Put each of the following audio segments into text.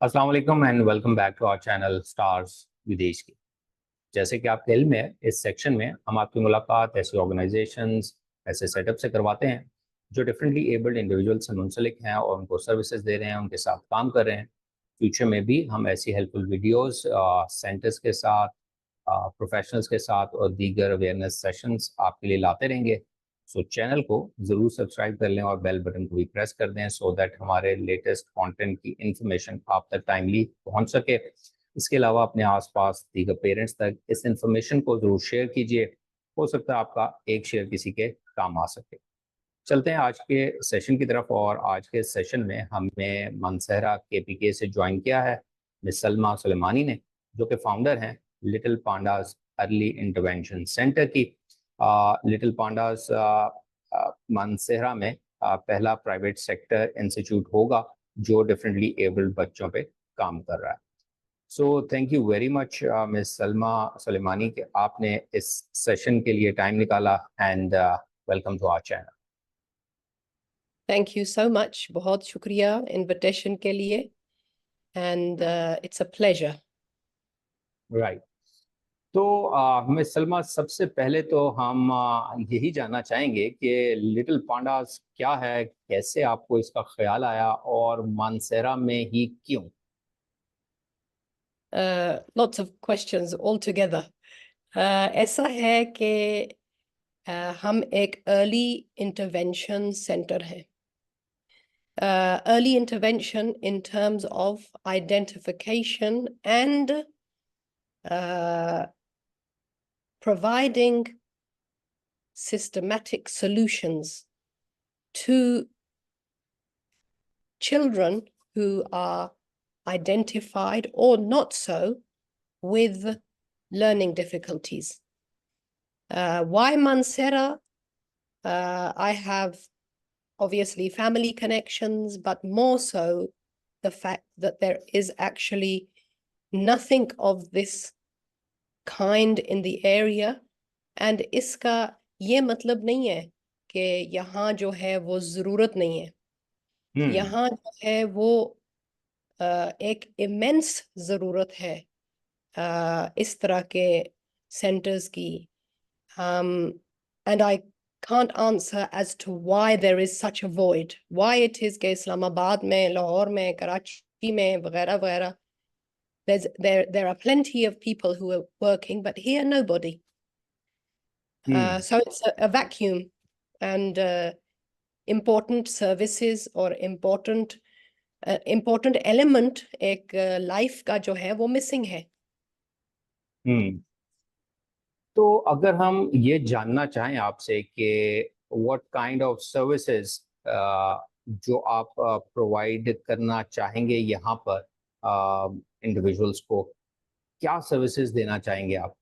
अस्सलाम वालेकुम and welcome back to our channel stars विदेश की। जैसे कि आपके इल्म है, इस सेक्शन में हम आपकी मुलाकात ऐसी ऑर्गेनाइजेशंस, ऐसे सेटअप से करवाते हैं जो डिफरेंटली एबल्ड इंडिविजुअल से मुंसलिक हैं और उनको सर्विसेज दे रहे हैं, उनके साथ काम कर रहे हैं। फ्यूचर में भी हम ऐसी हेल्पफुल वीडियोस सेंटर्स के साथ, प्रोफेशनल्स के साथ और दीगर अवेयरनेस सेशंस आपके लिए लाते रहेंगे। सो चैनल को ज़रूर सब्सक्राइब कर लें और बेल बटन को भी प्रेस कर दें सो दैट हमारे लेटेस्ट कंटेंट की इंफॉर्मेशन आप तक टाइमली पहुंच सके। इसके अलावा अपने आसपास दीगर पेरेंट्स तक इस इंफॉर्मेशन को ज़रूर शेयर कीजिए। हो सकता है आपका एक शेयर किसी के काम आ सके। चलते हैं आज के सेशन की तरफ, और आज के सेशन में हमें मनसेहरा केपीके से ज्वाइन किया है मिस सलमा सुलेमानी ने, जो कि फाउंडर हैं little pandas early intervention centre की। लिटिल पांडास मानसेहरा में पहला प्राइवेट सेक्टर इंस्टीट्यूट होगा जो डिफरेंटली एबल्ड बच्चों पे काम कर रहा है। So thank you very much miss Salma Sulemani कि आपने इस सेशन के लिए टाइम निकाला, and welcome to our channel. Thank you so much. बहुत शुक्रिया invitation के लिए, and it's a pleasure. Right. तो मिस सलमा, सबसे पहले तो हम यही जानना चाहेंगे कि लिटिल पांडास क्या है, कैसे आपको इसका ख्याल आया और मानसेहरा में ही क्यों? Lots of questions all together. ऐसा है कि हम एक early intervention center है. Early intervention in terms of identification and providing systematic solutions to children who are identified or not so with learning difficulties. Why Mansehra? I have obviously family connections, but more so the fact that there is actually nothing of this kind in the area, and इसका ये मतलब नहीं है कि यहाँ जो है वो ज़रूरत नहीं है। यहाँ जो है वो एक इमेंस ज़रूरत है इस तरह के centers की, and I can't answer as to why there is such a void, why it is कि इस्लामाबाद में, लाहौर में, कराची में वगैरह वगैरह there are plenty of people who are working, but here nobody. So it's a vacuum, and important services or important element एक life का जो है वो missing है. तो अगर हम ये जानना चाहें आपसे कि व्हाट काइंड ऑफ सर्विसेज जो आप प्रोवाइड करना चाहेंगे यहाँ पर इंडिविजुअल्स को, क्या सर्विसेज देना चाहेंगे आप?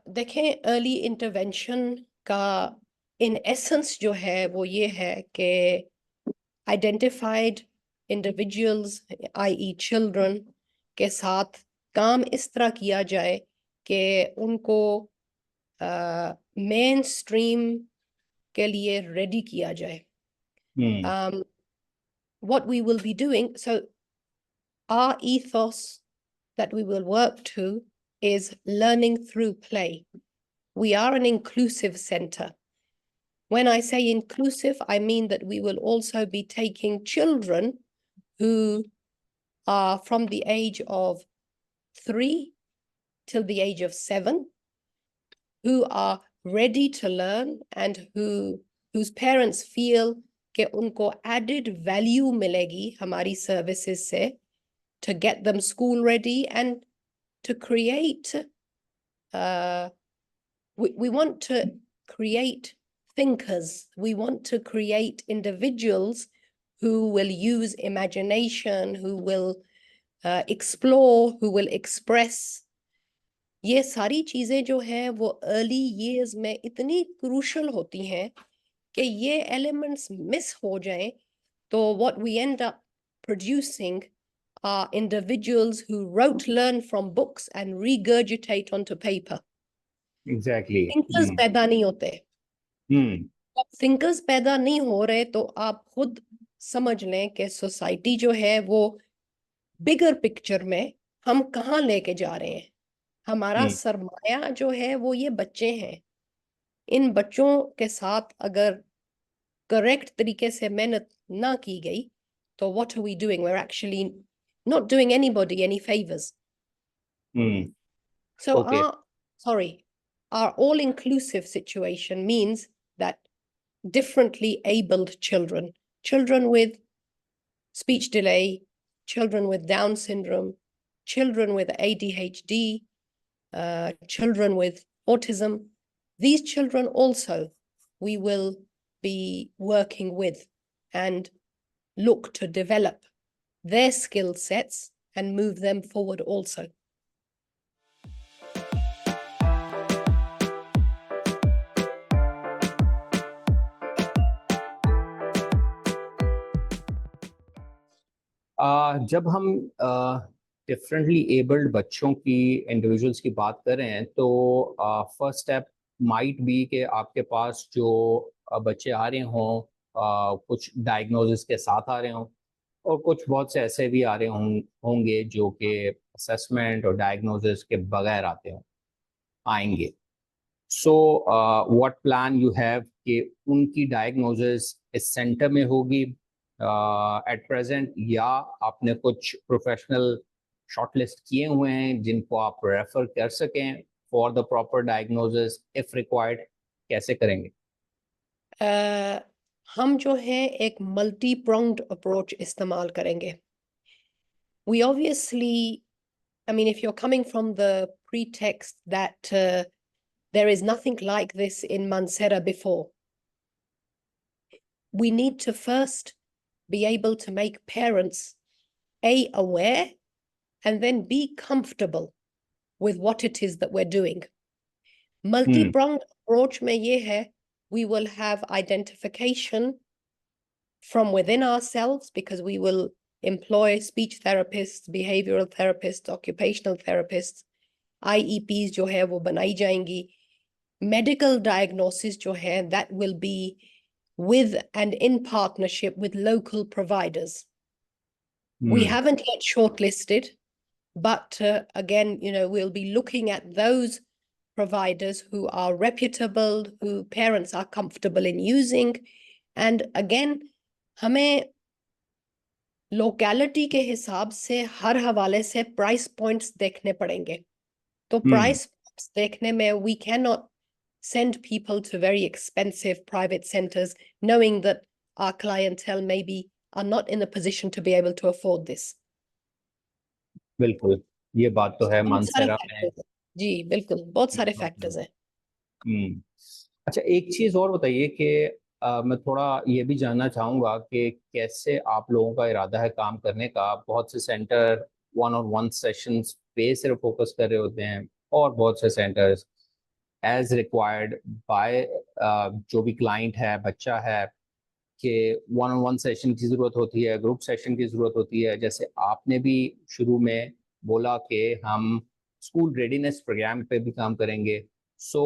देखें, अर्ली इंटरवेंशन का इन एसेंस जो है वो ये है कि आइडेंटिफाइड इंडिविजुअल्स i.e. चिल्ड्रन के साथ काम इस तरह किया जाए कि उनको मेन स्ट्रीम के लिए रेडी किया जाए. What we will be doing, so our ethos that we will work to is learning through play. We are an inclusive center. When I say inclusive, I mean that we will also be taking children who are from the age of 3 till the age of 7, who are ready to learn and whose parents feel कि उनको added value मिलेगी हमारी services से, to get them school ready and to create, we want to create thinkers. We want to create individuals who will use imagination, who will explore, who will express. ये सारी चीजें जो हैं वो early years में इतनी crucial होती हैं कि ये elements miss हो जाएं, तो what we end up producing are individuals who learn from books and regurgitate onto paper. Exactly. Thinkers पैदा नहीं होते. जब thinkers पैदा नहीं हो रहे तो आप खुद समझ लें कि सोसाइटी जो है वो बिगर पिक्चर में हम कहाँ लेके जा रहे हैं। हमारा सरमाया जो है वो ये बच्चे हैं। इन बच्चों के साथ अगर करेक्ट तरीके से मेहनत ना की गई तो what are we doing? We're actually not doing anybody any favors. So okay our all-inclusive situation means that differently abled children, children with speech delay, children with Down syndrome, children with ADHD, children with autism, these children also we will be working with and look to develop their skill sets and move them forward also. जब हम differently abled बच्चों की individuals की बात कर रहे हैं तो फर्स्ट स्टेप माइट बी कि आपके पास जो बच्चे आ रहे हों कुछ डायग्नोसिस के साथ आ रहे हों और कुछ बहुत से ऐसे भी आ रहे होंगे जो कि असेसमेंट और डायग्नोसिस के बगैर आते हों आएंगे। So what plan you have कि उनकी डायग्नोसिस इस सेंटर में होगी एट प्रेजेंट, या आपने कुछ प्रोफेशनल शॉर्टलिस्ट किए हुए हैं जिनको आप रेफर कर सकें for the proper diagnosis if required, कैसे करेंगे? हम जो है एक मल्टी प्रोंग्ड अप्रोच इस्तेमाल करेंगे। We obviously, I mean, if you're coming from the pretext that there is nothing like this in Mansehra before, we need to first be able to make parents aware and then be comfortable with what it is that we're doing. Multi-pronged approach mein ye hai, we will have identification from within ourselves because we will employ speech therapists, behavioral therapists, occupational therapists. IEPs जो है वो बनाई जाएंगी. Medical diagnosis जो है that will be with and in partnership with local providers. We haven't yet shortlisted, but again, you know, we'll be looking at those providers who are reputable, who parents are comfortable in using. And again, हमें locality के हिसाब से हर हवाले से price points देखने पड़ेंगे। तो price points देखने में we cannot send people to very expensive private centers knowing that our clientele maybe are not in a position to be able to afford this. बिल्कुल, ये बात तो है। बहुत सारे मानसेरा में फैक्टर्स हैं जी, बिल्कुल बहुत सारे फैक्टर्स हैं। अच्छा, एक चीज और बताइए कि मैं थोड़ा ये भी जानना चाहूँगा कि कैसे आप लोगों का इरादा है काम करने का। बहुत से centre one on one sessions पे सिर्फ फोकस कर रहे होते हैं और बहुत से सेंटर्स एज रिक्वायर्ड बाय जो भी क्लाइंट है, बच्चा है, कि वन ऑन वन सेशन की ज़रूरत होती है, ग्रुप सेशन की ज़रूरत होती है। जैसे आपने भी शुरू में बोला कि हम स्कूल रेडीनेस प्रोग्राम पे भी काम करेंगे। सो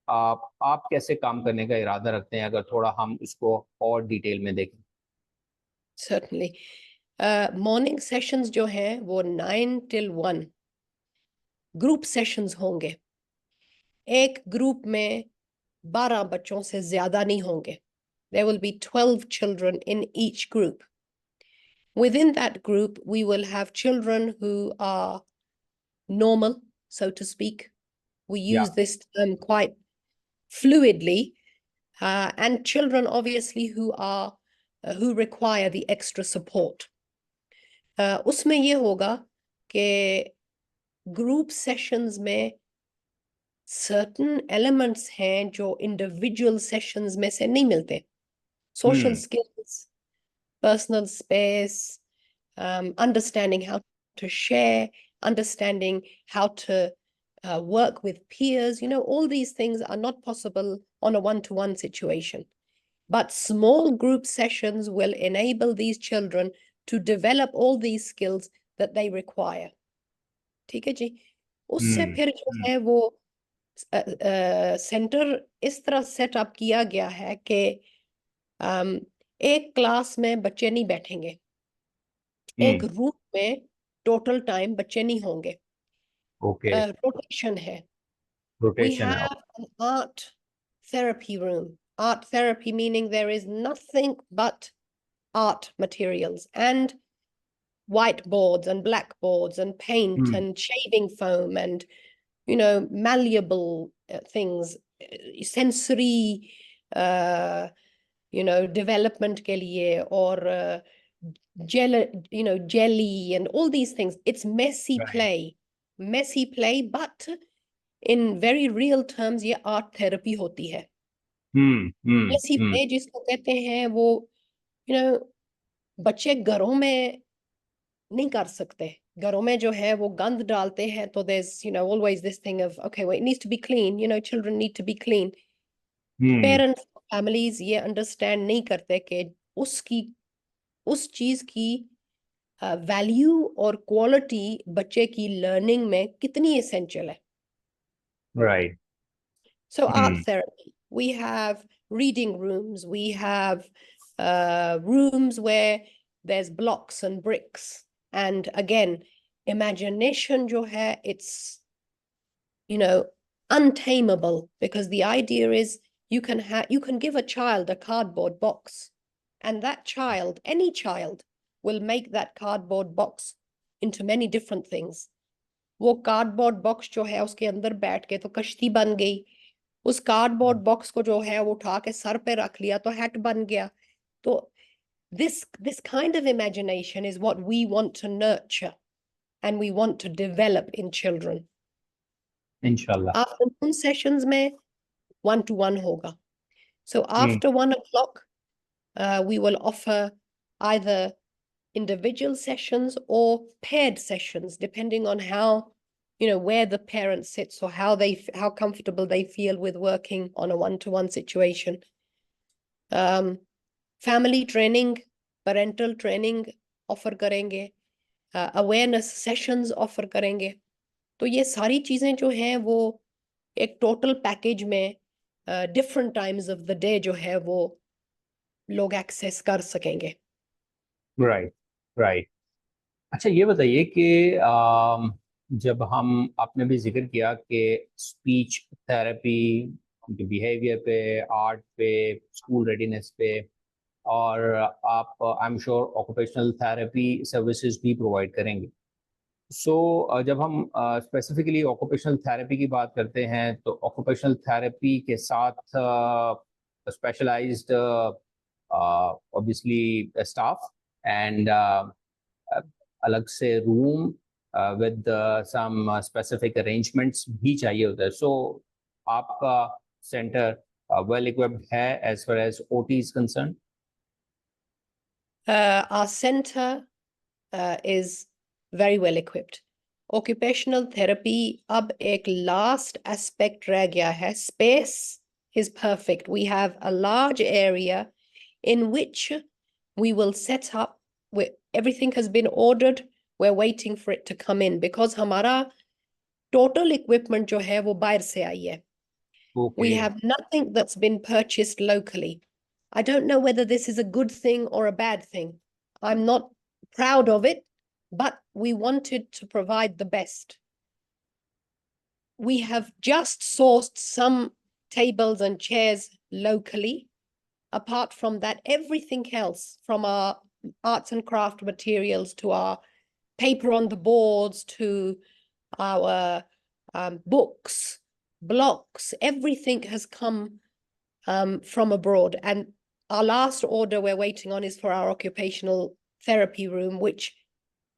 आप कैसे काम करने का इरादा रखते हैं, अगर थोड़ा हम इसको और डिटेल में देखें? Certainly. मॉर्निंग सेशंस जो हैं वो 9 till 1 ग्रुप सेशंस होंगे। एक ग्रुप में 12 बच्चों से ज्यादा नहीं होंगे। There will be 12 children in each group. Within that group, we will have children who are normal, so to speak. We use this term quite fluidly, and children obviously who require the extra support. उसमें ये होगा कि group sessions में certain elements हैं जो individual sessions में से नहीं मिलते. Social skills, personal space, understanding how to share, understanding how to work with peers. You know, all these things are not possible on a one-to-one situation. But small group sessions will enable these children to develop all these skills that they require. ठीक है जी? उससे फिर जो है वो centre इस तरह set up किया गया है कि एक क्लास में बच्चे नहीं बैठेंगे, एक रूम में टोटल टाइम बच्चे नहीं होंगे, ओके, रोटेशन है. We रोटेशन है. have an art therapy room. Art therapy meaning there is nothing but art materials and whiteboards and blackboards and paint and shaving foam and, you know, malleable things, sensory, you know, development के लिए, और jelly and all these things. It's messy play, but in very real terms ये art therapy होती है. messy play जिसको कहते हैं वो, you know, बच्चे घरों में नहीं कर सकते. घरों में जो है वो गंद डालते हैं, तो there's, you know, always this thing of, okay, well, it needs to be clean, you know, children need to be clean. Parents, families ये understand नहीं करते कि उस चीज की वैल्यू और क्वालिटी बच्चे की लर्निंग में कितनी essential है. Right. So art therapy, we have reading rooms, we have rooms where there's blocks and bricks, and again, imagination jo hai, it's, you know, untamable, because the idea is you can give a child a cardboard box, and that child, any child, will make that cardboard box into many different things. वो cardboard box जो है उसके अंदर बैठ के तो कश्ती बन गई, उस कार्डबोर्ड बॉक्स को जो है वो उठा के सर पे रख लिया तो हैट बन गया. तो this kind of imagination is what we want to nurture and we want to develop in children. Inshallah. Afternoon sessions में 1-to-1 होगा. So after 1 o'clock, we will offer either individual sessions or paired sessions, depending on how, you know, where the parent sits or how comfortable they feel with working on a 1-to-1 situation. Family training, parental training offer करेंगे, awareness sessions offer करेंगे. तो ये सारी चीजें जो हैं वो एक total package में different times of the day जो है वो लोग access कर सकेंगे. Right, right. अच्छा, ये बताइए कि जब आपने भी जिक्र किया कि स्पीच थेरेपी, बिहेवियर पे, आर्ट पे, स्कूल रेडीनेस पे, और आप I am sure occupational therapy services भी प्रोवाइड करेंगे. सो जब हम स्पेसिफिकली ऑक्यूपेशनल थेरेपी की बात करते हैं तो ऑक्यूपेशनल थेरेपी के साथ स्पेशलाइज्ड ऑब्वियसली स्टाफ एंड अलग से room with some specific arrangements भी चाहिए होता है. सो आपका सेंटर वेल इक्विप्ड है as far as OT is concerned? Our center is very well equipped. Occupational therapy अब एक last aspect रह गया है. Space is perfect. We have a large area in which we will set up. Everything has been ordered. We're waiting for it to come in because हमारा total equipment जो है वो बाहर से आई है. Okay. We have nothing that's been purchased locally. I don't know whether this is a good thing or a bad thing. I'm not proud of it, but we wanted to provide the best. We have just sourced some tables and chairs locally. Apart from that, everything else, from our arts and craft materials to our paper on the boards to our books, blocks, everything has come from abroad. And our last order we're waiting on is for our occupational therapy room, which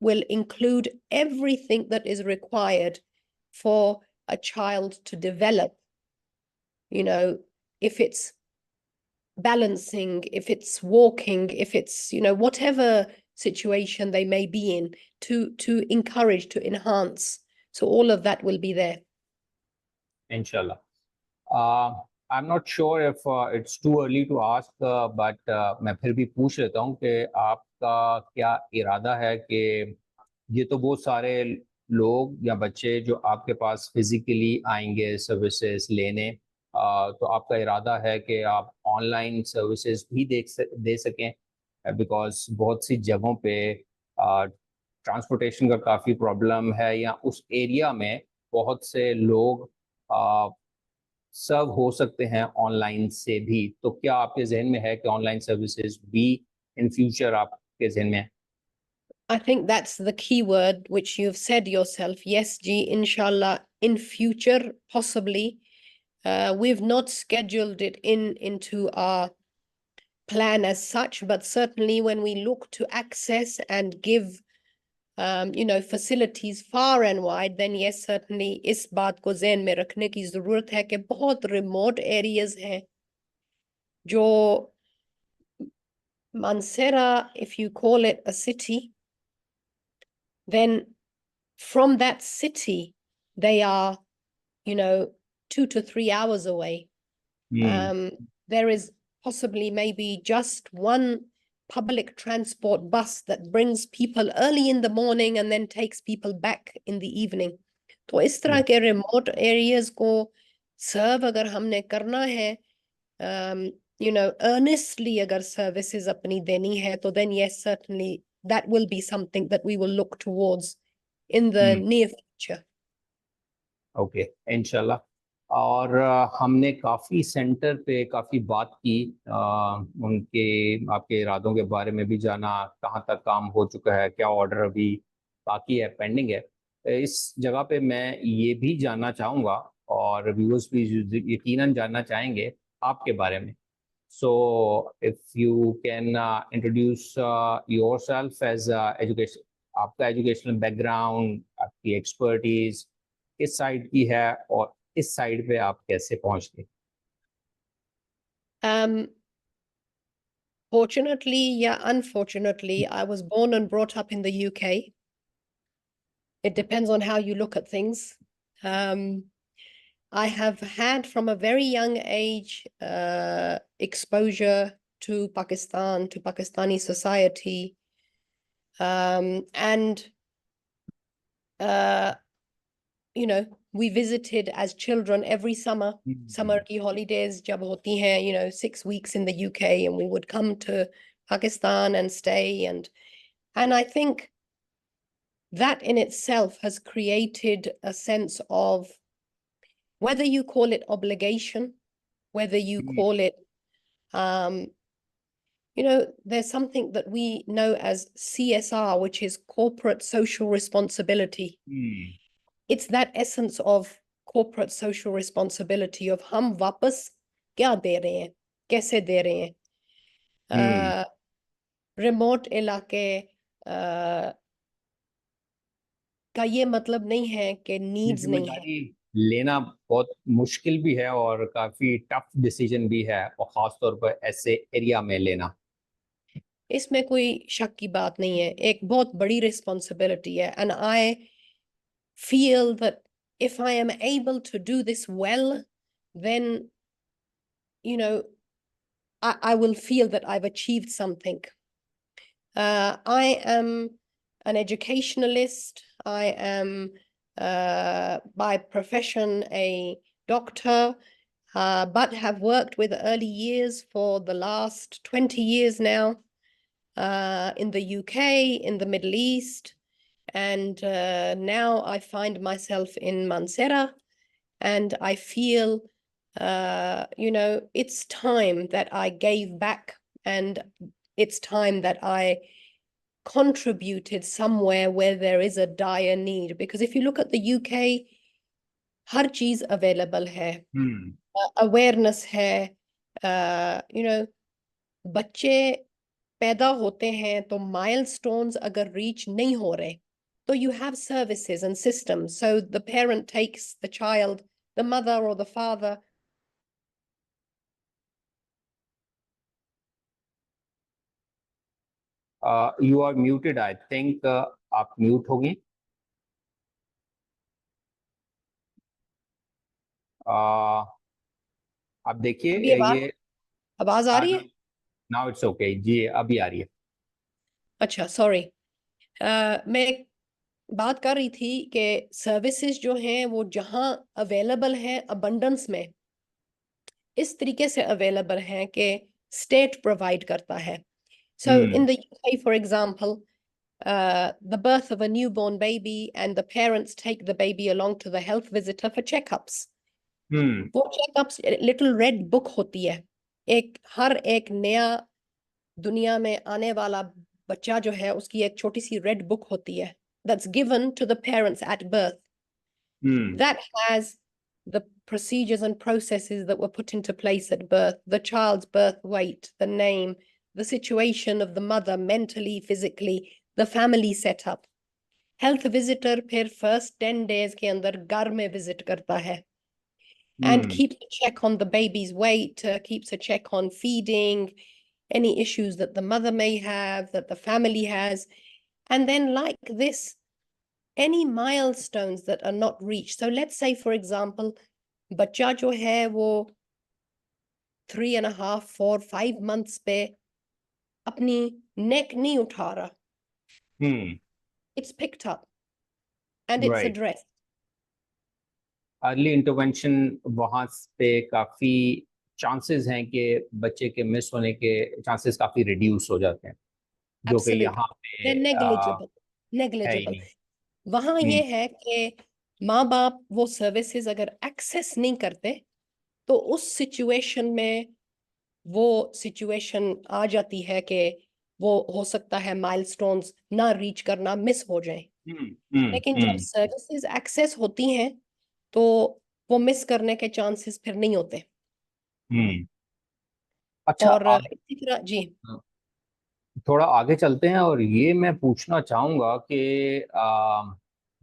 will include everything that is required for a child to develop, you know, if it's balancing, if it's walking, if it's, you know, whatever situation they may be in, to encourage, to enhance. So all of that will be there. Inshallah. I'm not sure if it's too early to ask, but मैं फिर भी पूछ लेता हूँ कि आपका क्या इरादा है कि ये तो बहुत सारे लोग या बच्चे जो आपके पास फिजिकली आएंगे सर्विसेज लेने, तो आपका इरादा है कि आप ऑनलाइन सर्विसेज भी दे सकें, बिकॉज बहुत सी जगहों पे ट्रांसपोर्टेशन का काफ़ी प्रॉब्लम है, या उस एरिया में बहुत से लोग सर्व हो सकते हैं ऑनलाइन से भी। तो क्या आपके जहन में है कि ऑनलाइन सर्विसेज भी इन फ्यूचर आपके जहन में है? I think that's the key word which you've said yourself. Yes, Ji, inshallah, in future, possibly. We've not scheduled it into our plan as such, but certainly when we look to access and give facilities far and wide, then yes, certainly इस बात को ज़हन में रखने की ज़रूरत है कि बहुत remote areas हैं जो Mansehra, if you call it a city, then from that city, they are, 2 to 3 hours away. There is possibly maybe just one public transport bus that brings people early in the morning and then takes people back in the evening. तो इस तरह के remote areas को serve अगर हमने करना है, earnestly अगर services अपनी देनी है, तो then yes, certainly that will be something that we will look towards in the near future. Okay, इंशाल्लाह। और हमने काफ़ी सेंटर पे काफ़ी बात की, उनके आपके इरादों के बारे में भी जाना, कहाँ तक काम हो चुका है, क्या ऑर्डर अभी बाकी है, पेंडिंग है। इस जगह पे मैं ये भी जानना चाहूँगा, और व्यूअर्स भी यकीनन जानना चाहेंगे आपके बारे में। So if you can introduce yourself as education, आपका एजुकेशनल बैकग्राउंड, आपकी एक्सपर्टीज़ किस साइड की है, और इस साइड पे आप कैसे पहुंच गए? Fortunately, yeah, unfortunately, I was born and brought up in the UK. It depends on how you look at things. I have had from a very young age exposure to Pakistan, to Pakistani society, and we visited as children every summer. Summer ki holidays jab hoti hain, 6 weeks in the UK, and we would come to Pakistan and stay, and I think that in itself has created a sense of, whether you call it obligation, whether you call it, there's something that we know as CSR, which is corporate social responsibility. It's that essence of corporate social responsibility of हम वापस क्या दे रहे हैं, कैसे दे रहे हैं। Remote इलाके का ये मतलब नहीं है कि नीड्स नहीं है। जिम्मेदारी लेना बहुत मुश्किल भी है और काफी टफ डिसीजन भी है, और खास तौर पर ऐसे एरिया में लेना। इसमें कोई शक की बात नहीं है, एक बहुत बड़ी रिस्पॉन्सिबिलिटी है, and I feel that if I am able to do this well, then I will feel that I've achieved something. I am an educationalist. I am by profession a doctor, but have worked with early years for the last 20 years now, in the UK, in the Middle East. And now I find myself in Mansehra, and I feel, it's time that I gave back, and it's time that I contributed somewhere where there is a dire need. Because if you look at the UK, हर चीज available है, awareness है, बच्चे पैदा होते हैं तो milestones अगर reach नहीं हो रहे, so you have services and systems. So the parent takes the child, the mother or the father. You are muted, I think आप म्यूट होंगे। आप देखिए अभी ये आवाज आ रही है? नाउ इट्स ओके जी, अभी आ रही है। अच्छा, सॉरी। मैं बात कर रही थी कि सर्विसेज जो हैं वो जहाँ अवेलेबल हैं अबंडेंस में, इस तरीके से अवेलेबल हैं कि स्टेट प्रोवाइड करता है. So in the UK, for example, the birth of a newborn baby and the parents take the baby along to the health visitor for checkups. वो checkups little red book होती है. हर एक नया दुनिया में आने वाला बच्चा जो है उसकी एक छोटी सी red book होती है. That's given to the parents at birth. That has the procedures and processes that were put into place at birth, the child's birth weight, the name, the situation of the mother mentally, physically, the family setup. Health visitor फिर first 10 days के अंदर घर में visit करता है. And keeps a check on the baby's weight, keeps a check on feeding, any issues that the mother may have, that the family has. And then like this, any milestones that are not reached. So let's say, for example, बच्चा जो है वो 3.5, 4, 5 months पे अपनी neck नहीं उठा रहा. It's picked up and it's Right. addressed. Early intervention वहाँ पे काफ़ी चांसेस हैं कि बच्चे के मिस होने के चांसेस काफ़ी रिड्यूस हो जाते हैं, जो कि यहाँ पे They're negligible. है ही Negligible. नहीं. वहाँ ये है कि माँ बाप वो सर्विसेज अगर एक्सेस नहीं करते तो उस सिचुएशन में वो सिचुएशन आ जाती है कि वो हो सकता है माइलस्टोन्स ना रीच करना मिस हो जाए. लेकिन जब सर्विसेज एक्सेस होती हैं तो वो मिस करने के चांसेस फिर नहीं होते. अच्छा, और इसी तरह जी थोड़ा आगे चलते हैं और ये मैं पूछना चाहूँगा कि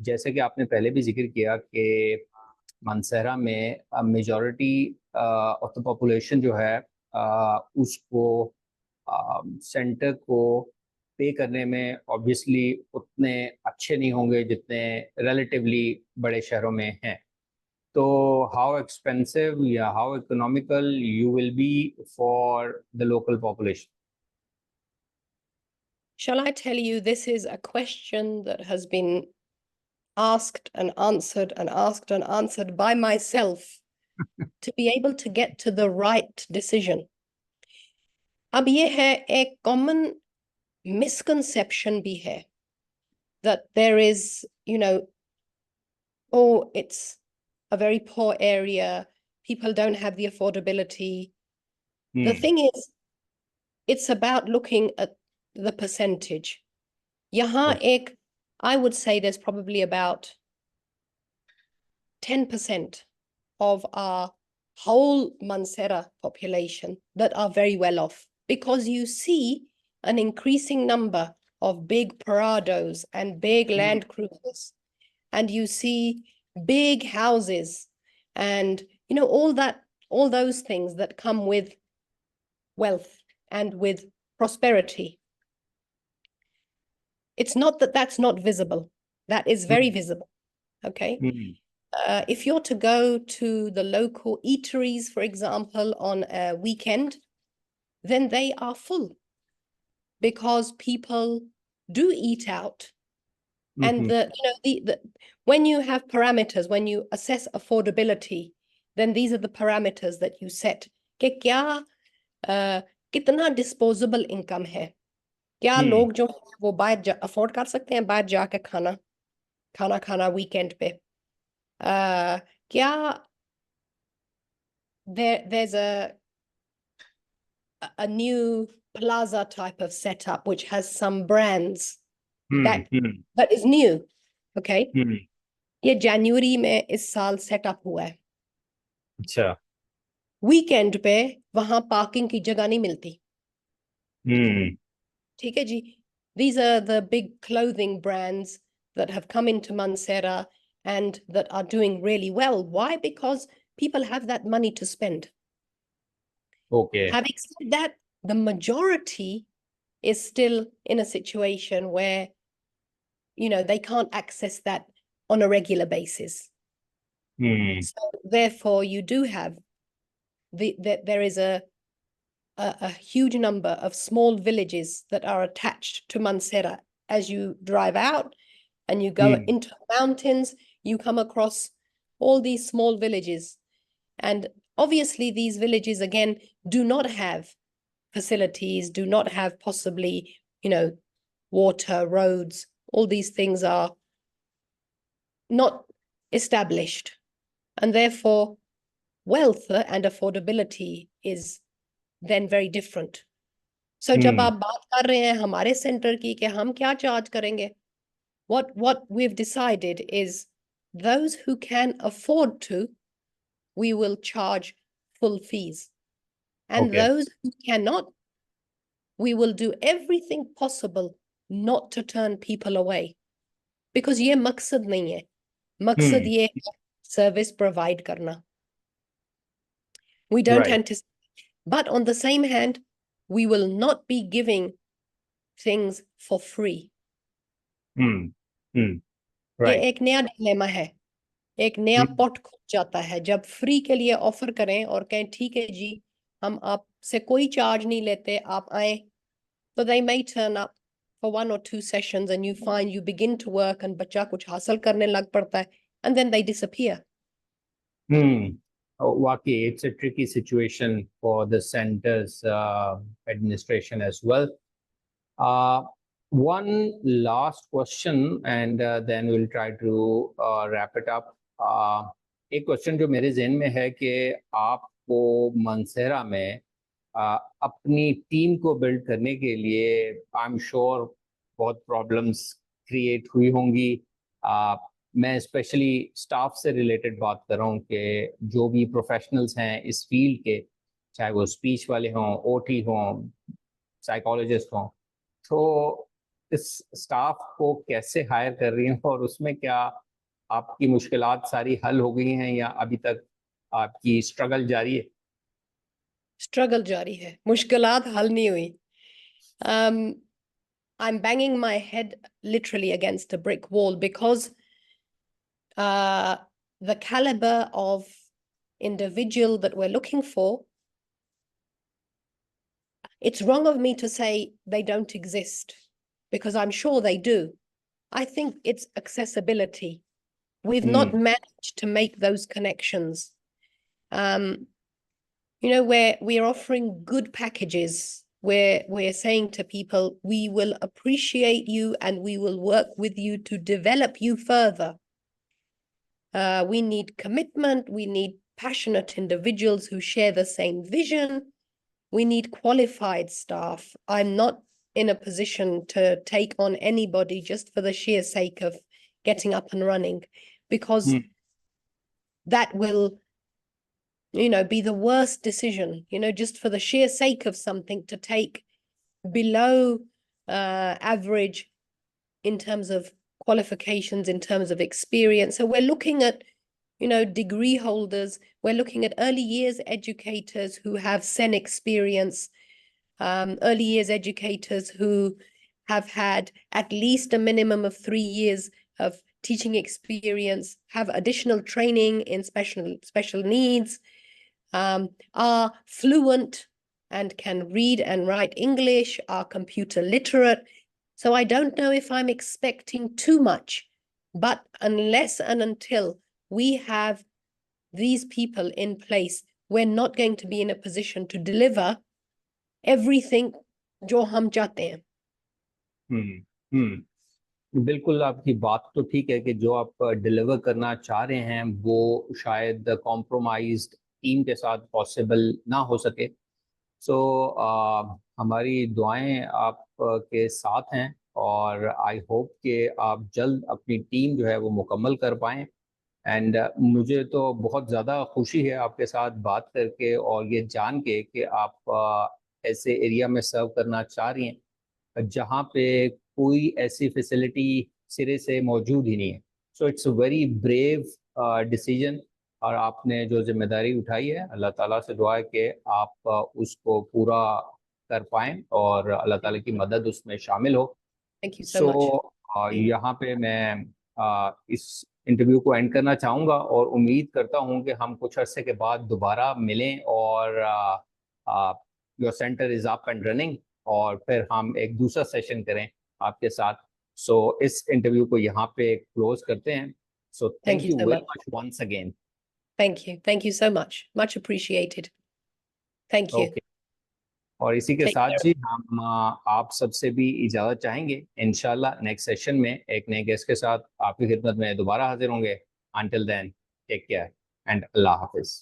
जैसे कि आपने पहले भी जिक्र किया कि मानसेरा में मेजॉरिटी ऑफ द पॉपुलेशन जो है उसको सेंटर को पे करने में ऑब्वियसली उतने अच्छे नहीं होंगे जितने रिलेटिवली बड़े शहरों में हैं. तो हाउ एक्सपेंसिव या how economical you will be for the local population? Shall I tell you, this is a question that has been asked and answered and asked and answered by myself to be able to get to the right decision. अब ये है एक common misconception भी है that there is, oh, it's a very poor area, people don't have the affordability. The thing is, it's about looking at the percentage. यहाँ एक, I would say there's probably about 10% of our whole Mansehra population that are very well off, because you see an increasing number of big Parados and big Land Cruisers, and you see big houses and all those things that come with wealth and with prosperity. It's not that that's not visible. That is very visible. Okay. If you're to go to the local eateries, for example, on a weekend, then they are full because people do eat out. And when you have parameters, when you assess affordability, then these are the parameters that you set. कि क्या कितना disposable income है? क्या लोग जो वो बाहर afford कर सकते हैं बाहर जाके खाना वीकेंड पे? क्या there's a new plaza type of setup which has some brands that is new. Okay. ये जनवरी में इस साल सेटअप हुआ है. अच्छा. वीकेंड पे वहां पार्किंग की जगह नहीं मिलती. ठीक है जी. These are the big clothing brands that have come into Mansehra and that are doing really well. Why? Because people have that money to spend. Okay. Having said that, the majority is still in a situation where, they can't access that on a regular basis. So therefore, you do have there is a huge number of small villages that are attached to Mansehra. As you drive out and you go into the mountains, you come across all these small villages. And Obviously, these villages, again, do not have facilities, do not have possibly, water, roads. All these things are not established. And therefore, wealth and affordability is then very different. So जब आप बात कर रहे हैं हमारे centre की कि हम क्या चार्ज करेंगे, what we've decided is those who can afford to, we will charge full fees. And Okay. those who cannot, we will do everything possible not to turn people away. Because ये मकसद नहीं है. मकसद ये है service provide करना. We don't Right. anticipate. But on the same hand, we will not be giving things for free. ये Right. एक नया डिलेमा है, एक नया पॉट खुल जाता है जब फ्री के लिए ऑफर करें और कहें ठीक है जी हम आपसे कोई चार्ज नहीं लेते, आप आए. So they may turn up for 1 or 2 sessions and you find you begin to work and बच्चा कुछ हासिल करने लग पड़ता है and then they disappear. Waki, it's a tricky situation for the center's administration as well. One last question, and then we'll try to wrap it up. एक question जो मेरे जहन में है कि आपको मनसेरा में अपनी टीम को बिल्ड करने के लिए आई एम श्योर बहुत प्रॉब्लम्स क्रिएट हुई होंगी. मैं स्पेशली स्टाफ से रिलेटेड बात कर रहा हूँ कि जो भी प्रोफेशनल्स हैं इस फील्ड के, चाहे वो स्पीच वाले हों, ओटी हों, साइकोलॉजिस्ट हों, तो इस स्टाफ को कैसे हायर कर रही हैं और उसमें क्या आपकी मुश्किलात सारी हल हो गई हैं या अभी तक आपकी स्ट्रगल जारी है? स्ट्रगल जारी है, मुश्किलात हल नहीं हुई. I'm banging my head literally against a brick wall because the caliber of individual that we're looking for, it's wrong of me to say they don't exist because I'm sure they do. I think it's accessibility. We've not managed to make those connections. Where we're offering good packages, where we're saying to people, we will appreciate you and we will work with you to develop you further. We need commitment. We need passionate individuals who share the same vision. We need qualified staff. I'm not in a position to take on anybody just for the sheer sake of getting up and running, because that will, be the worst decision, just for the sheer sake of something, to take below average in terms of qualifications, in terms of experience. So we're looking at, degree holders. We're looking at early years educators who have SEN experience, early years educators who have had at least a minimum of 3 years of teaching experience, have additional training in special needs, are fluent and can read and write English, are computer literate. So I don't know if I'm expecting too much, but unless and until we have these people in place, we're not going to be in a position to deliver everything जो हम चाहते हैं. बिल्कुल आपकी बात तो ठीक है कि जो आप डिलीवर करना चाह रहे हैं वो शायद कॉम्प्रोमाइज्ड टीम के साथ पॉसिबल ना हो सके. सो हमारी दुआएं आप के साथ हैं और आई होप कि आप जल्द अपनी टीम जो है वो मुकम्मल कर पाएँ. एंड मुझे तो बहुत ज़्यादा खुशी है आपके साथ बात करके और ये जान के कि आप ऐसे एरिया में सर्व करना चाह रही हैं जहाँ पे कोई ऐसी फैसिलिटी सिरे से मौजूद ही नहीं है. So it's a very brave decision और आपने जो जिम्मेदारी उठाई है, अल्लाह ताला से दुआ है कि आप उसको पूरा कर पाएँ और अल्लाह ताला की मदद उसमें शामिल हो. Thank you so much. यहाँ पे मैं इस इंटरव्यू को एंड करना चाहूँगा और उम्मीद करता हूँ कि हम कुछ अरसे के बाद दोबारा मिलें और your centre is up and running और फिर हम एक दूसरा सेशन करें आपके साथ. इस इंटरव्यू को यहाँ पे क्लोज करते हैं. So thank you you so very much. Much once अगेन. Thank you so much appreciated. Thank you. Okay, और इसी के Take साथ care. जी हम आप सबसे भी इजाज़त चाहेंगे। इंशाल्लाह नेक्स्ट सेशन में एक नए गेस्ट के साथ आपकी खिदमत में दोबारा हाजिर होंगे। Until then, take care and अल्लाह हाफिज़।